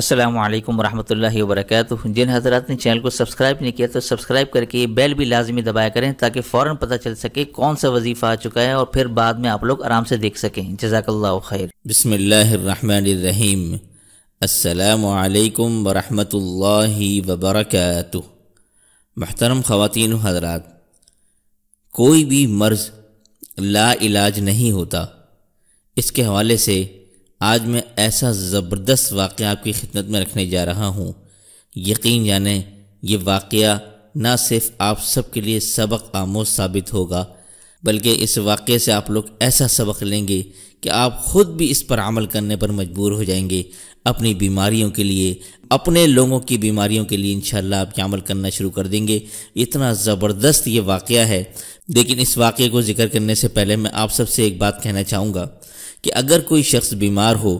السلام علیکم ورحمۃ اللہ وبرکاتہ۔ جن حضرات نے چینل کو سبسکرائب نہیں کیا تو سبسکرائب کر کے بیل بھی لازمی دبایا کریں تاکہ فوراً پتہ چل سکے کون سا وظیفہ آ چکا ہے اور پھر بعد میں آپ لوگ آرام سے دیکھ سکیں۔ جزاک اللہ خیر۔ بسم اللہ الرحمن الرحیم۔ السلام علیکم ورحمۃ اللہ وبرکاتہ۔ محترم خواتین و حضرات، کوئی بھی مرض لا علاج نہیں ہوتا۔ اس کے حوالے سے آج میں ایسا زبردست واقعہ آپ کی خدمت میں رکھنے جا رہا ہوں، یقین جانیں یہ واقعہ نہ صرف آپ سب کے لیے سبق آموز ثابت ہوگا بلکہ اس واقعے سے آپ لوگ ایسا سبق لیں گے کہ آپ خود بھی اس پر عمل کرنے پر مجبور ہو جائیں گے۔ اپنی بیماریوں کے لیے، اپنے لوگوں کی بیماریوں کے لیے انشاءاللہ آپ یہ عمل کرنا شروع کر دیں گے۔ اتنا زبردست یہ واقعہ ہے، لیکن اس واقعے کو ذکر کرنے سے پہلے میں آپ سب سے ایک بات کہنا چاہوں گا کہ اگر کوئی شخص بیمار ہو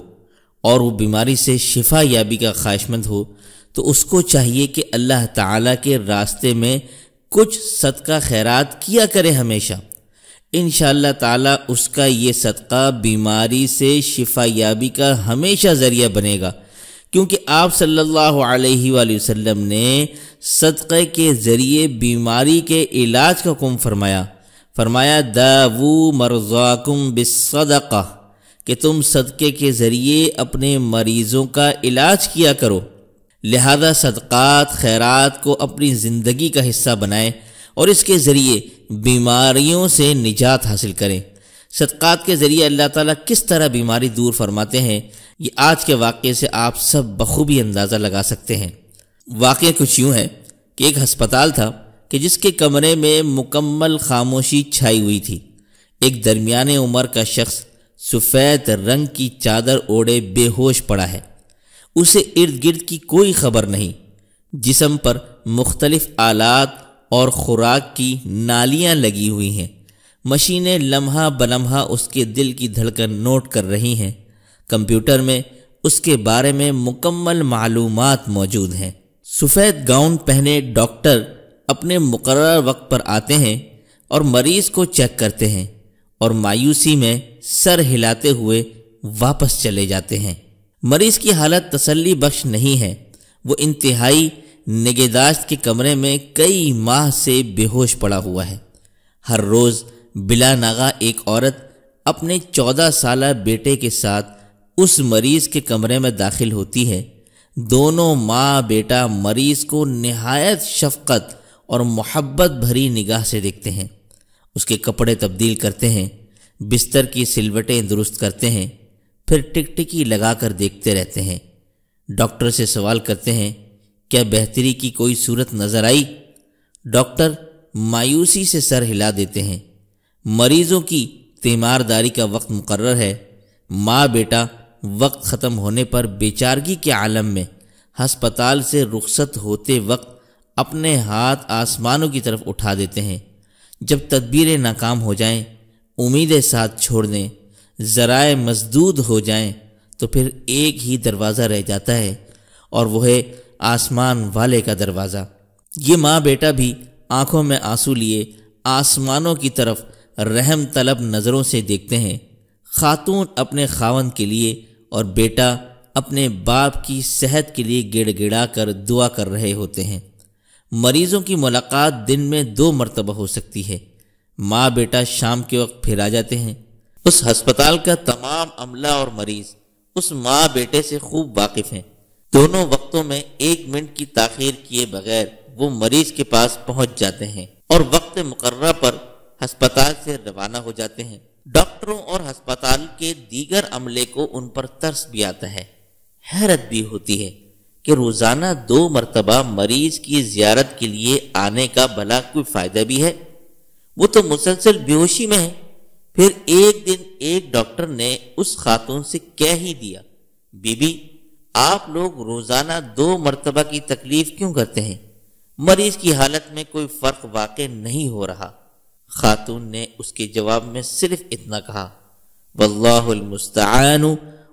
اور وہ بیماری سے شفا یابی کا خواہش مند ہو تو اس کو چاہیے کہ اللہ تعالیٰ کے راستے میں کچھ صدقہ خیرات کیا کرے ہمیشہ۔ انشاءاللہ تعالیٰ اس کا یہ صدقہ بیماری سے شفا یابی کا ہمیشہ ذریعہ بنے گا، کیونکہ آپ صلی اللہ علیہ وآلہ وسلم نے صدقے کے ذریعے بیماری کے علاج کا حکم فرمایا داوو مرضاکم بالصدقہ، کہ تم صدقے کے ذریعے اپنے مریضوں کا علاج کیا کرو۔ لہذا صدقات خیرات کو اپنی زندگی کا حصہ بنائیں اور اس کے ذریعے بیماریوں سے نجات حاصل کریں۔ صدقات کے ذریعے اللہ تعالیٰ کس طرح بیماری دور فرماتے ہیں، یہ آج کے واقعے سے آپ سب بخوبی اندازہ لگا سکتے ہیں۔ واقعہ کچھ یوں ہے کہ ایک ہسپتال تھا کہ جس کے کمرے میں مکمل خاموشی چھائی ہوئی تھی۔ ایک درمیانے عمر کا شخص سفید رنگ کی چادر اوڑھے بے ہوش پڑا ہے۔ اسے ارد گرد کی کوئی خبر نہیں۔ جسم پر مختلف آلات اور خوراک کی نالیاں لگی ہوئی ہیں۔ مشینیں لمحہ بلمحہ اس کے دل کی دھڑکن نوٹ کر رہی ہیں۔ کمپیوٹر میں اس کے بارے میں مکمل معلومات موجود ہیں۔ سفید گاؤن پہنے ڈاکٹر اپنے مقررہ وقت پر آتے ہیں اور مریض کو چیک کرتے ہیں اور مایوسی میں سر ہلاتے ہوئے واپس چلے جاتے ہیں۔ مریض کی حالت تسلی بخش نہیں ہے۔ وہ انتہائی نگہداشت کے کمرے میں کئی ماہ سے بے ہوش پڑا ہوا ہے۔ ہر روز بلا ناغہ ایک عورت اپنے 14 سالہ بیٹے کے ساتھ اس مریض کے کمرے میں داخل ہوتی ہے۔ دونوں ماں بیٹا مریض کو نہایت شفقت اور محبت بھری نگاہ سے دیکھتے ہیں۔ اس کے کپڑے تبدیل کرتے ہیں، بستر کی سلوٹیں درست کرتے ہیں، پھر ٹکٹکی لگا کر دیکھتے رہتے ہیں۔ ڈاکٹر سے سوال کرتے ہیں، کیا بہتری کی کوئی صورت نظر آئی؟ ڈاکٹر مایوسی سے سر ہلا دیتے ہیں۔ مریضوں کی تیمارداری کا وقت مقرر ہے۔ ماں بیٹا وقت ختم ہونے پر بیچارگی کے عالم میں ہسپتال سے رخصت ہوتے وقت اپنے ہاتھ آسمانوں کی طرف اٹھا دیتے ہیں۔ جب تدبیریں ناکام ہو جائیں، امیدیں ساتھ چھوڑ دیں، ذرائع مسدود ہو جائیں تو پھر ایک ہی دروازہ رہ جاتا ہے اور وہ ہے آسمان والے کا دروازہ۔ یہ ماں بیٹا بھی آنکھوں میں آنسو لیے آسمانوں کی طرف رحم طلب نظروں سے دیکھتے ہیں۔ خاتون اپنے خاوند کے لیے اور بیٹا اپنے باپ کی صحت کے لیے گڑ گڑا کر دعا کر رہے ہوتے ہیں۔ مریضوں کی ملاقات دن میں 2 مرتبہ ہو سکتی ہے۔ ماں بیٹا شام کے وقت پھر آ جاتے ہیں۔ اس ہسپتال کا تمام عملہ اور مریض اس ماں بیٹے سے خوب واقف ہیں۔ دونوں وقتوں میں 1 منٹ کی تاخیر کیے بغیر وہ مریض کے پاس پہنچ جاتے ہیں اور وقت مقررہ پر ہسپتال سے روانہ ہو جاتے ہیں۔ ڈاکٹروں اور ہسپتال کے دیگر عملے کو ان پر ترس بھی آتا ہے، حیرت بھی ہوتی ہے کہ روزانہ 2 مرتبہ مریض کی زیارت کے لیے آنے کا بھلا کوئی فائدہ بھی ہے؟ وہ تو مسلسل بے ہوشی میں ہے۔ پھر ایک دن ایک ڈاکٹر نے اس خاتون سے کہہ ہی دیا، بی بی آپ لوگ روزانہ 2 مرتبہ کی تکلیف کیوں کرتے ہیں؟ مریض کی حالت میں کوئی فرق واقع نہیں ہو رہا۔ خاتون نے اس کے جواب میں صرف اتنا کہا، واللہ المستعان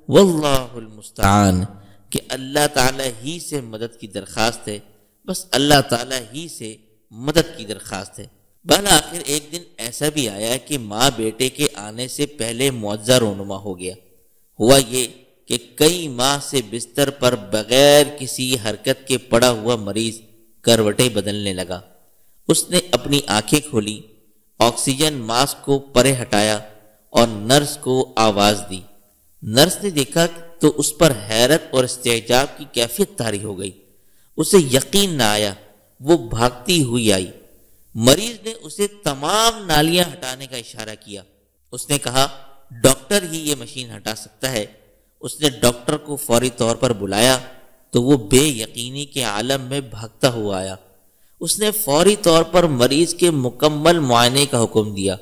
واللہ المستعان، کہ اللہ تعالیٰ ہی سے مدد کی درخواست ہے، بس اللہ تعالیٰ ہی سے مدد کی درخواست ہے۔ بالآخر ایک دن ایسا بھی آیا کہ ماں بیٹے کے آنے سے پہلے معجزہ رونما ہو گیا۔ ہوا یہ کہ کئی ماہ سے بستر پر بغیر کسی حرکت کے پڑا ہوا مریض کروٹیں بدلنے لگا۔ اس نے اپنی آنکھیں کھولی، آکسیجن ماسک کو پرے ہٹایا اور نرس کو آواز دی۔ نرس نے دیکھا تو اس پر حیرت اور استعجاب کی کیفیت طاری ہو گئی۔ اسے یقین نہ آیا، وہ بھاگتی ہوئی آئی۔ مریض نے اسے تمام نالیاں ہٹانے کا اشارہ کیا۔ اس نے کہا ڈاکٹر ہی یہ مشین ہٹا سکتا ہے۔ اس نے ڈاکٹر کو فوری طور پر بلایا تو وہ بے یقینی کے عالم میں بھاگتا ہوا آیا۔ اس نے فوری طور پر مریض کے مکمل معائنے کا حکم دیا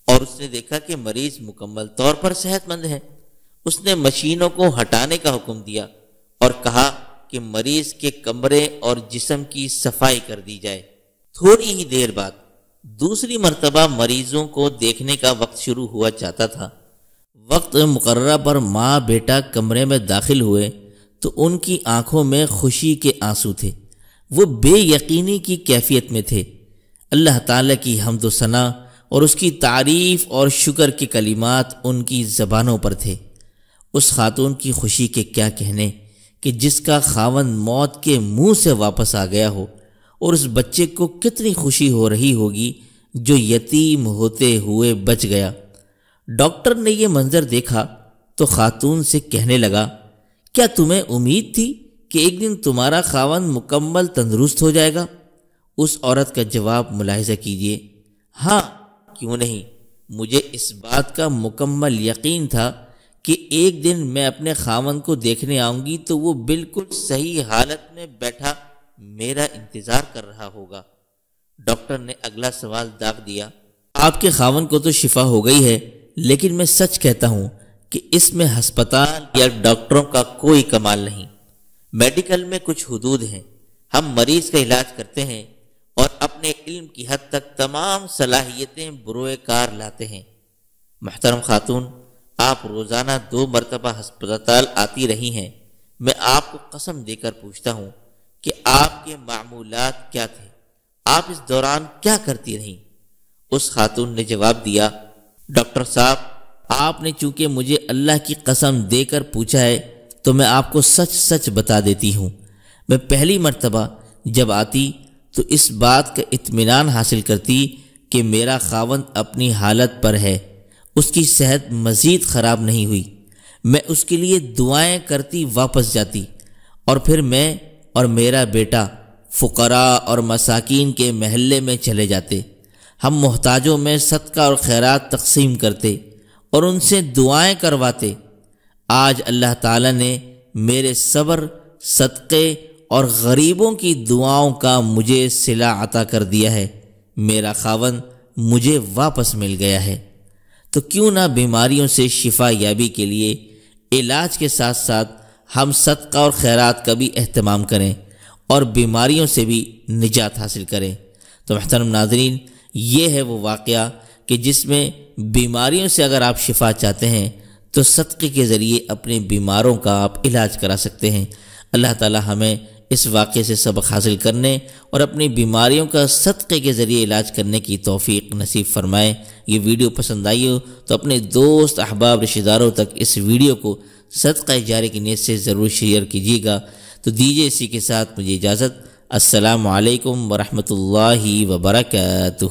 اور اس نے دیکھا کہ مریض مکمل طور پر صحت مند ہے۔ اس نے مشینوں کو ہٹانے کا حکم دیا اور کہا کہ مریض کے کمرے اور جسم کی صفائی کر دی جائے۔ تھوڑی ہی دیر بعد دوسری مرتبہ مریضوں کو دیکھنے کا وقت شروع ہوا جاتا تھا۔ وقت مقررہ پر ماں بیٹا کمرے میں داخل ہوئے تو ان کی آنکھوں میں خوشی کے آنسو تھے۔ وہ بے یقینی کی کیفیت میں تھے۔ اللہ تعالیٰ کی حمد و ثنا اور اس کی تعریف اور شکر کے کلمات ان کی زبانوں پر تھے۔ اس خاتون کی خوشی کے کیا کہنے کہ جس کا خاوند موت کے منہ سے واپس آ گیا ہو، اور اس بچے کو کتنی خوشی ہو رہی ہوگی جو یتیم ہوتے ہوئے بچ گیا۔ ڈاکٹر نے یہ منظر دیکھا تو خاتون سے کہنے لگا کیا تمہیں امید تھی کہ ایک دن تمہارا خاوند مکمل تندرست ہو جائے گا؟ اس عورت کا جواب ملاحظہ کیجئے، ہاں کیوں نہیں، مجھے اس بات کا مکمل یقین تھا کہ ایک دن میں اپنے خاوند کو دیکھنے آؤں گی تو وہ بالکل صحیح حالت میں بیٹھا میرا انتظار کر رہا ہوگا۔ ڈاکٹر نے اگلا سوال داغ دیا، آپ کے خاوند کو تو شفا ہو گئی ہے، لیکن میں سچ کہتا ہوں کہ اس میں ہسپتال یا ڈاکٹروں کا کوئی کمال نہیں۔ میڈیکل میں کچھ حدود ہیں، ہم مریض کا علاج کرتے ہیں اور اپنے علم کی حد تک تمام صلاحیتیں بروئے کار لاتے ہیں۔ محترم خاتون، آپ روزانہ 2 مرتبہ ہسپتال آتی رہی ہیں، میں آپ کو قسم دے کر پوچھتا ہوں کہ آپ کے معمولات کیا تھے؟ آپ اس دوران کیا کرتی رہیں؟ اس خاتون نے جواب دیا، ڈاکٹر صاحب، آپ نے چونکہ مجھے اللہ کی قسم دے کر پوچھا ہے تو میں آپ کو سچ سچ بتا دیتی ہوں۔ میں پہلی مرتبہ جب آتی تو اس بات کا اطمینان حاصل کرتی کہ میرا خاوند اپنی حالت پر ہے، اس کی صحت مزید خراب نہیں ہوئی۔ میں اس کے لیے دعائیں کرتی واپس جاتی اور پھر میں اور میرا بیٹا فقراء اور مساکین کے محلے میں چلے جاتے۔ ہم محتاجوں میں صدقہ اور خیرات تقسیم کرتے اور ان سے دعائیں کرواتے۔ آج اللہ تعالیٰ نے میرے صبر، صدقے اور غریبوں کی دعاؤں کا مجھے صلہ عطا کر دیا ہے۔ میرا خاوند مجھے واپس مل گیا ہے۔ تو کیوں نہ بیماریوں سے شفا یابی کے لیے علاج کے ساتھ ساتھ ہم صدقہ اور خیرات کا بھی اہتمام کریں اور بیماریوں سے بھی نجات حاصل کریں۔ تو محترم ناظرین، یہ ہے وہ واقعہ کہ جس میں بیماریوں سے اگر آپ شفا چاہتے ہیں تو صدقے کے ذریعے اپنے بیماروں کا آپ علاج کرا سکتے ہیں۔ اللہ تعالی ہمیں اس واقعے سے سبق حاصل کرنے اور اپنی بیماریوں کا صدقے کے ذریعے علاج کرنے کی توفیق نصیب فرمائے۔ یہ ویڈیو پسند آئی ہو تو اپنے دوست، احباب، رشتہ داروں تک اس ویڈیو کو صدقہ جاری کی نیت سے ضرور شیئر کیجیے گا۔ تو دیجیے اسی کے ساتھ مجھے اجازت۔ السلام علیکم ورحمۃ اللہ وبرکاتہ۔